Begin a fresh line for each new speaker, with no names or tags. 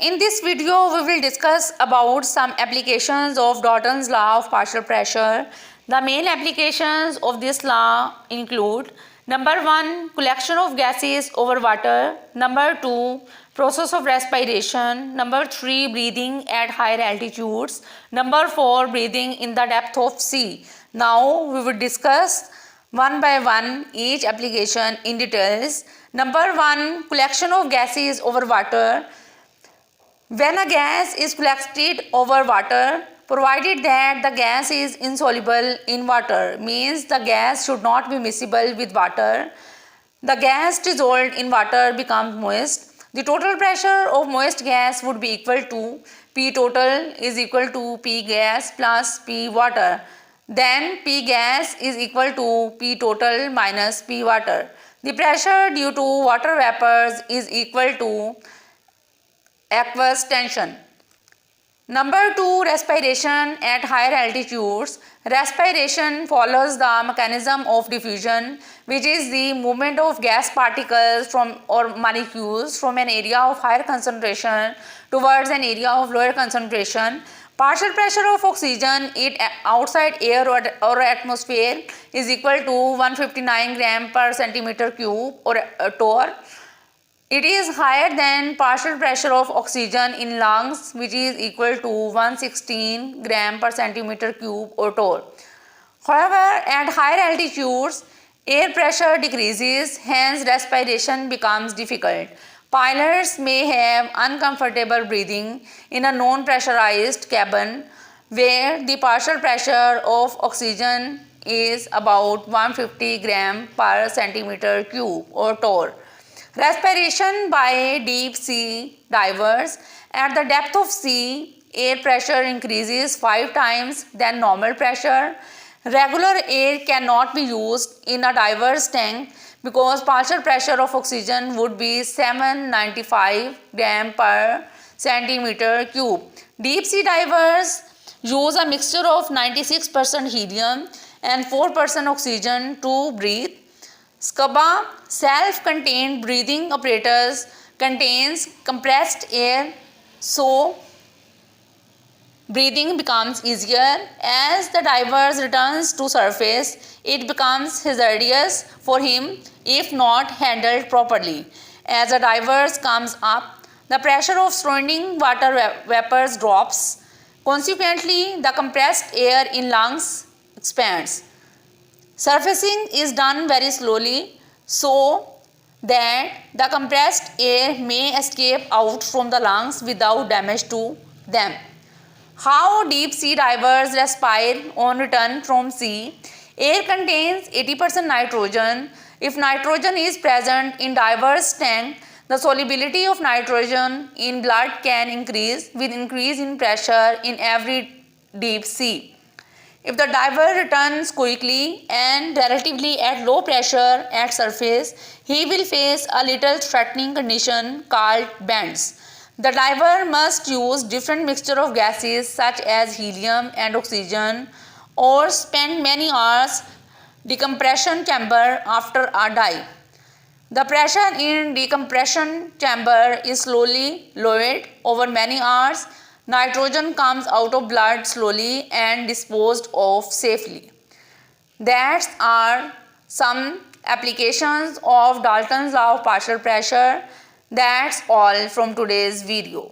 In this video, we will discuss about some applications of Dalton's law of partial pressure. The main applications of this law include: number 1, collection of gases over water; number 2, process of respiration; number 3, breathing at higher altitudes; number 4, breathing in the depth of sea. Now we will discuss one by one each application in details. Number 1, collection of gases over water. When a gas is collected over water, provided that the gas is insoluble in water, means the gas should not be miscible with water, the gas dissolved in water becomes moist. The total pressure of moist gas would be equal to P total is equal to P gas plus P water. Then P gas is equal to P total minus P water. The pressure due to water vapors is equal to aqueous tension. Number 2, respiration at higher altitudes. Respiration follows the mechanism of diffusion, which is the movement of gas particles or molecules from an area of higher concentration towards an area of lower concentration. Partial pressure of oxygen in outside air or atmosphere is equal to 159 gram per centimeter cube or torr. It is higher than partial pressure of oxygen in lungs, which is equal to 116 gram per centimeter cube or torr. However, at higher altitudes, air pressure decreases, hence respiration becomes difficult. Pilots may have uncomfortable breathing in a non-pressurized cabin where the partial pressure of oxygen is about 150 gram per centimeter cube or torr. Respiration by deep sea divers. At the depth of sea, air pressure increases 5 times than normal pressure. Regular air cannot be used in a diver's tank because partial pressure of oxygen would be 795 gram per centimeter cube. Deep sea divers use a mixture of 96% helium and 4% oxygen to breathe. SCUBA, self-contained breathing apparatus, contains compressed air, so breathing becomes easier. As the diver returns to surface, it becomes hazardous for him if not handled properly. As the diver comes up, the pressure of surrounding water vapors drops. Consequently, the compressed air in lungs expands. Surfacing is done very slowly so that the compressed air may escape out from the lungs without damage to them. How deep sea divers respire on return from sea? Air contains 80% nitrogen. If nitrogen is present in diver's tank, the solubility of nitrogen in blood can increase with increase in pressure in every deep sea. If the diver returns quickly and relatively at low pressure at surface, he will face a little threatening condition called bends. The diver must use different mixture of gases such as helium and oxygen or spend many hours decompression chamber after a dive. The pressure in decompression chamber is slowly lowered over many hours. Nitrogen comes out of blood slowly and disposed of safely. That are some applications of Dalton's law of partial pressure. That's all from today's video.